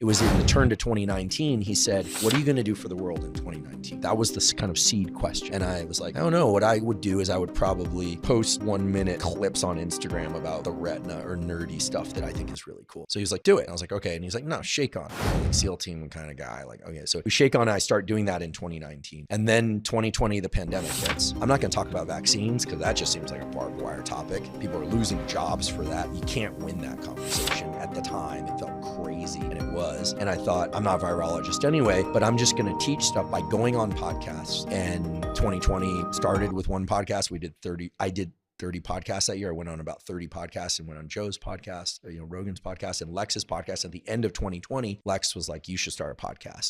it was in the turn to 2019. He said, what are you going to do for the world in 2019? That was this kind of seed question. And I was like, I don't know. What I would do is I would probably post 1-minute clips on Instagram about the retina or nerdy stuff that I think is really cool. So he was like, do it. And I was like, okay. And he's like, no, shake on it. I'm like SEAL team kind of guy. Like, okay. So we shake on it. I start doing that in 2019. And then 2020, the pandemic hits. I'm not going to talk about vaccines because that just seems like a barbed wire topic. People are losing jobs for that. You can't win that conversation. At the time, it felt crazy, and it was. And I thought, I'm not a virologist anyway, but I'm just going to teach stuff by going on podcasts. And 2020 started with one podcast. I did 30 podcasts that year. I went on about 30 podcasts and went on Joe's podcast, Rogan's podcast and Lex's podcast. At the end of 2020, Lex was like, you should start a podcast.